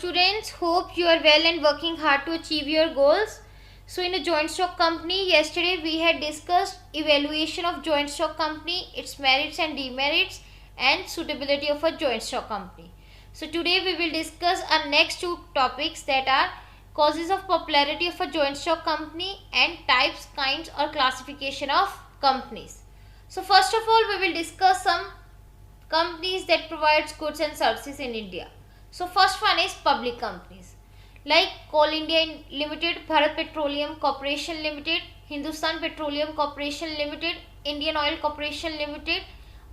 students, hope you are well and working hard to achieve your goals. So in a joint stock company, yesterday we had discussed evaluation of joint stock company, its merits and demerits, and suitability of a joint stock company. So today we will discuss our next two topics, that are causes of popularity of a joint stock company and types, kinds or classification of companies. So first of all, we will discuss some companies that provides goods and services in India. So first one is public companies like Coal India Limited, Bharat Petroleum Corporation Limited, Hindustan Petroleum Corporation Limited, Indian Oil Corporation Limited,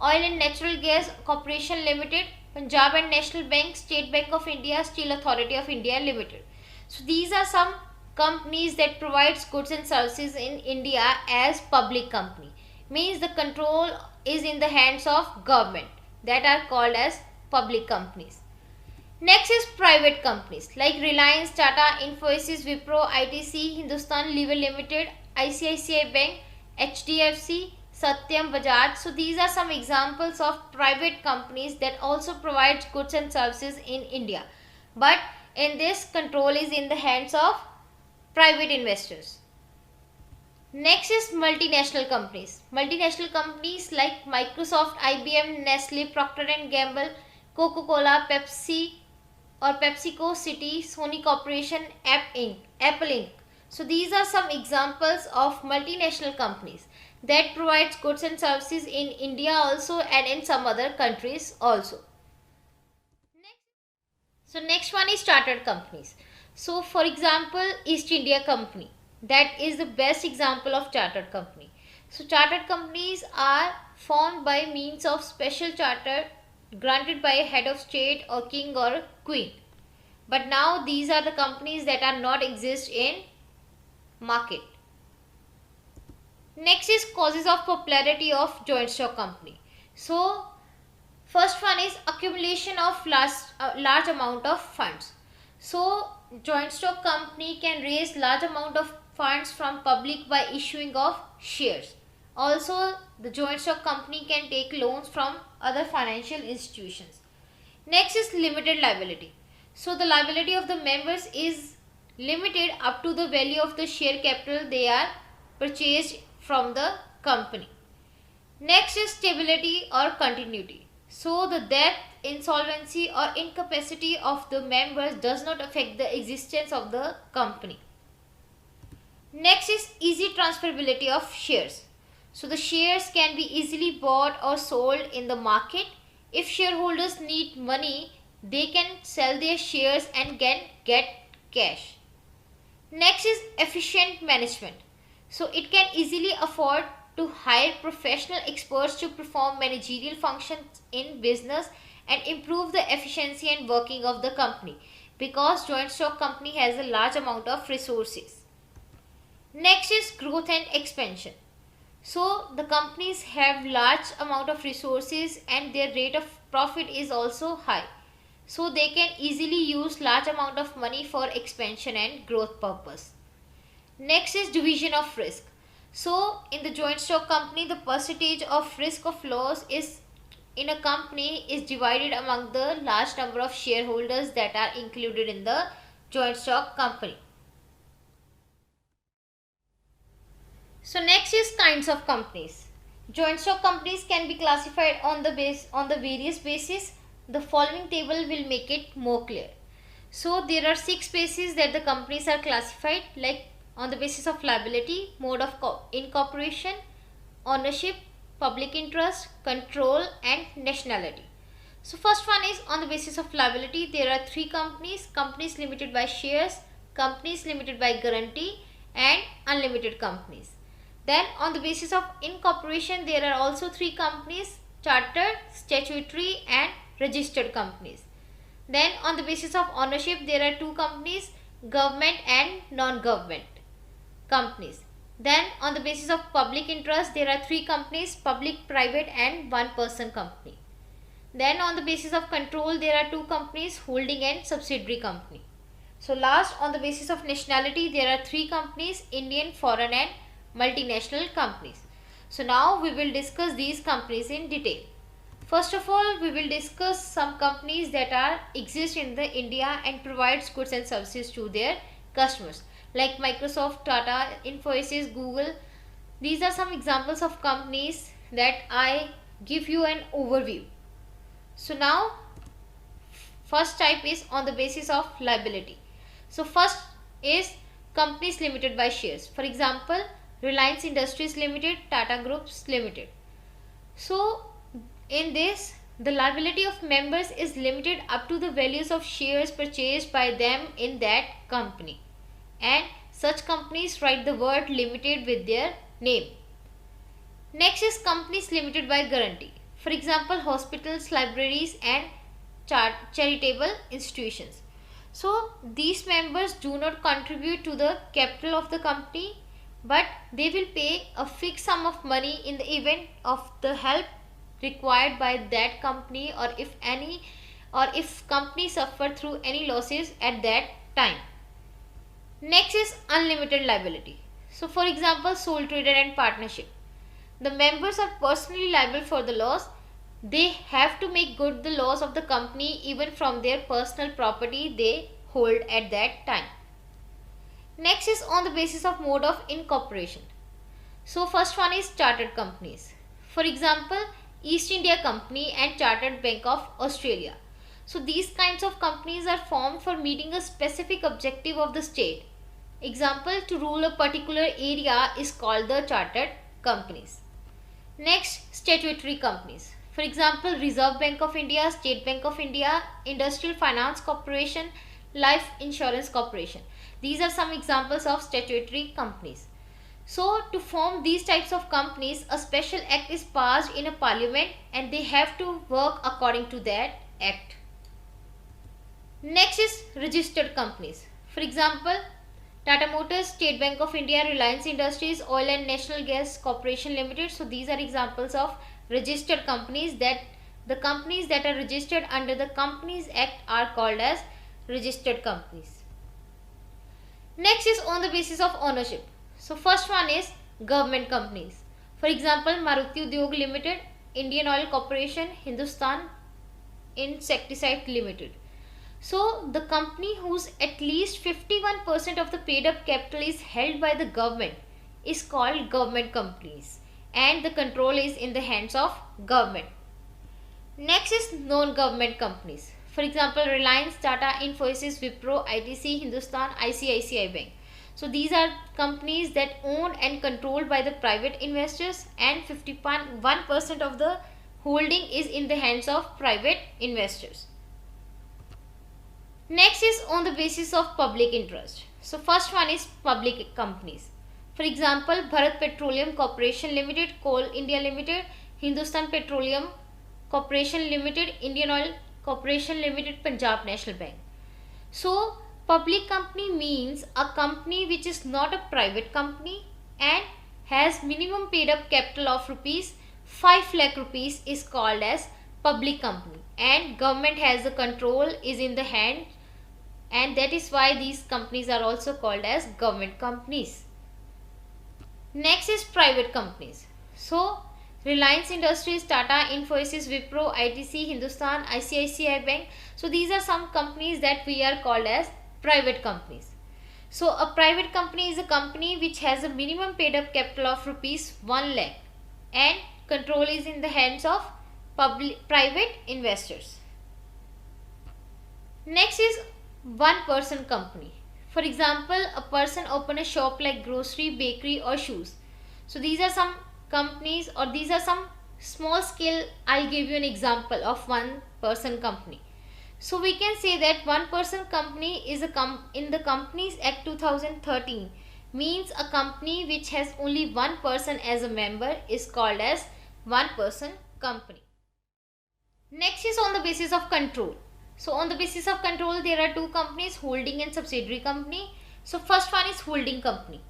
Oil and Natural Gas Corporation Limited, Punjab and National Bank, State Bank of India, Steel Authority of India Limited. So these are some companies that provides goods and services in India as public company. Means the control is in the hands of government, that are called as public companies. Next is private companies like Reliance, Tata, Infosys, Wipro, ITC, Hindustan Lever Limited, ICSE Bank, HDFC, Satyam, Bajaj. So these are some examples of private companies that also provide goods and services in India. But in this, control is in the hands of private investors. Next is multinational companies. Multinational companies like Microsoft, IBM, Nestle, Procter & Gamble, Coca-Cola, Pepsi or PepsiCo, Citi, Sony Corporation, Apple Inc. So these are some examples of multinational companies that provides goods and services in India also and in some other countries also. Next one is chartered companies. So for example, East India Company, that is the best example of chartered company. So chartered companies are formed by means of special charter granted by a head of state or king or queen. But now these are the companies that are not exist in market. Next is causes of popularity of joint stock company. So first one is accumulation of large amount of funds. So joint stock company can raise large amount of funds from public by issuing of shares. Also, the joint stock company can take loans from other financial institutions. Next is limited liability. So the liability of the members is limited up to the value of the share capital they are purchased from the company. Next is stability or continuity. So the death, insolvency or incapacity of the members does not affect the existence of the company. Next is easy transferability of shares. So the shares can be easily bought or sold in the market. If shareholders need money, they can sell their shares and get cash. Next is efficient management. So it can easily afford to hire professional experts to perform managerial functions in business and improve the efficiency and working of the company, because joint stock company has a large amount of resources. Next is growth and expansion. So the companies have large amount of resources and their rate of profit is also high. So they can easily use large amount of money for expansion and growth purpose. Next is division of risk. So in the joint stock company, the percentage of risk of loss is in a company is divided among the large number of shareholders that are included in the joint stock company. So next is kinds of companies. Joint stock companies can be classified on the various bases. The following table will make it more clear. So there are 6 bases that the companies are classified, like on the basis of liability, mode of incorporation, ownership, public interest, control and nationality. So first one is on the basis of liability. There are 3 companies: companies limited by shares, companies limited by guarantee and unlimited companies. Then on the basis of incorporation, there are also 3 companies: chartered, statutory and registered companies. Then on the basis of ownership, there are 2 companies: government and non-government companies. Then on the basis of public interest, there are 3 companies: public, private and one person company. Then on the basis of control, there are 2 companies: holding and subsidiary company. So last, on the basis of nationality, there are 3 companies: Indian, foreign and multinational companies. So now we will discuss these companies in detail. First of all, we will discuss some companies that are exist in the India and provides goods and services to their customers, like Microsoft, Tata, Infosys, Google. These are some examples of companies that I give you an overview. So now, first type is on the basis of liability. So first is companies limited by shares. For example, Reliance Industries Limited, Tata Groups Limited. So in this, the liability of members is limited up to the values of shares purchased by them in that company, and such companies write the word limited with their name. Next is companies limited by guarantee. For example, hospitals, libraries and charitable institutions. So these members do not contribute to the capital of the company, but they will pay a fixed sum of money in the event of the help required by that company, or if company suffer through any losses at that time. Next is unlimited liability. So for example, sole trader and partnership. The members are personally liable for the loss. They have to make good the loss of the company even from their personal property they hold at that time. Next is on the basis of mode of incorporation. So first one is chartered companies. For example, East India Company and Chartered Bank of Australia. So these kinds of companies are formed for meeting a specific objective of the state. Example, to rule a particular area is called the chartered companies. Next, statutory companies. For example, Reserve Bank of India, State Bank of India, Industrial Finance Corporation, Life Insurance Corporation. These are some examples of statutory companies. So to form these types of companies, a special act is passed in a parliament and they have to work according to that act. Next is registered companies. For example, Tata Motors, State Bank of India, Reliance Industries, Oil and National Gas Corporation Limited. So these are examples of registered companies. That the companies that are registered under the Companies Act are called as registered companies. Next is on the basis of ownership. So first one is government companies. For example, Maruti Udyog Limited, Indian Oil Corporation, Hindustan Insecticide Limited. So the company whose at least 51% of the paid up capital is held by the government is called government companies, and the control is in the hands of government. Next is non-government companies. For example, Reliance, Tata, Infosys, Wipro, ITC, Hindustan, ICICI Bank. So these are companies that owned and controlled by the private investors, and 51% of the holding is in the hands of private investors. Next is on the basis of public interest. So first one is public companies. For example, Bharat Petroleum Corporation Limited, Coal India Limited, Hindustan Petroleum Corporation Limited, Indian Oil Corporation Limited, Punjab National Bank. So public company means a company which is not a private company and has minimum paid up capital of rupees 5 lakh rupees is called as public company, and government has the control is in the hand, and that is why these companies are also called as government companies. Next is private companies. So Reliance Industries, Tata, Infosys, Wipro, ITC, Hindustan, ICICI Bank. So these are some companies that we are called as private companies. So a private company is a company which has a minimum paid up capital of rupees 1 lakh and control is in the hands of private investors. Next is one person company. For example, a person open a shop like grocery, bakery or shoes. So these are some companies, or these are some small scale. I'll give you an example of one person company. So we can say that one person company is in the Companies Act 2013 means a company which has only one person as a member is called as one person company. Next is on the basis of control. So on the basis of control, there are two companies, holding and subsidiary company. So first one is holding company.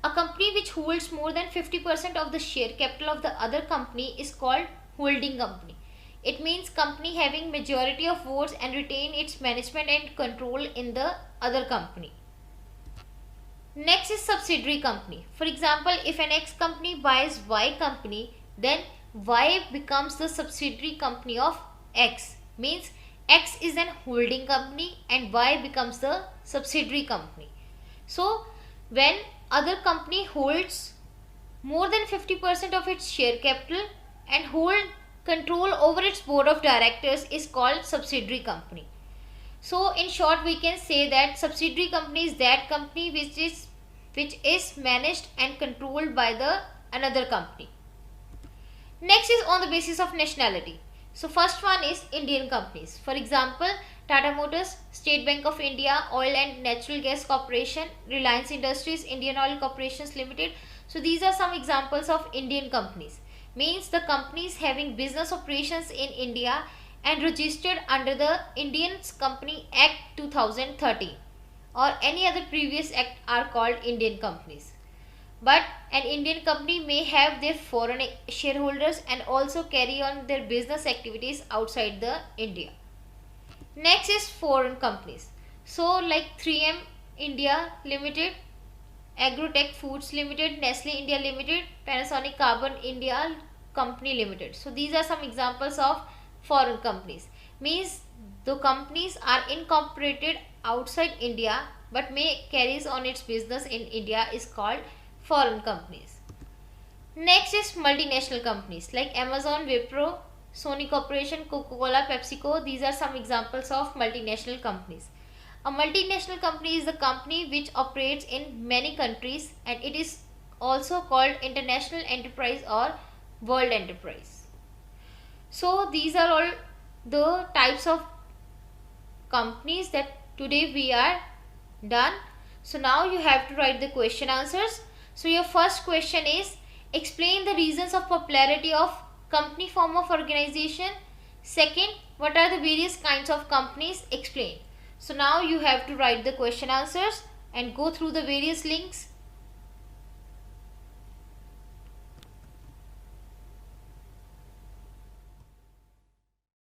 A company which holds more than 50% of the share capital of the other company is called holding company. It means company having majority of votes and retain its management and control in the other company. Next is subsidiary company. For example, if an X company buys Y company, then Y becomes the subsidiary company of X. Means X is an holding company and Y becomes the subsidiary company. So when other company holds more than 50% of its share capital and hold control over its board of directors is called subsidiary company. So in short, we can say that subsidiary company is that company which is managed and controlled by the another company. Next is on the basis of nationality. So first one is Indian companies. For example, Tata Motors, State Bank of India, Oil and Natural Gas Corporation, Reliance Industries, Indian Oil Corporations Limited. So these are some examples of Indian companies. Means the companies having business operations in India and registered under the Indian Company Act 2013 or any other previous act are called Indian companies. But an Indian company may have their foreign shareholders and also carry on their business activities outside the India. Next is foreign companies. So like 3M India Limited, Agrotech Foods Limited, Nestle India Limited, Panasonic Carbon India Company Limited. So these are some examples of foreign companies. Means the companies are incorporated outside India but may carries on its business in India is called foreign companies. Next is multinational companies like Amazon, Wipro, Sony Corporation, Coca-Cola, PepsiCo. These are some examples of multinational companies. A multinational company is a company which operates in many countries and it is also called international enterprise or world enterprise. So these are all the types of companies that today we are done. So now you have to write the question answers. So your first question is, explain the reasons of popularity of company form of organization. Second, what are the various kinds of companies? Explain. So now you have to write the question answers and go through the various links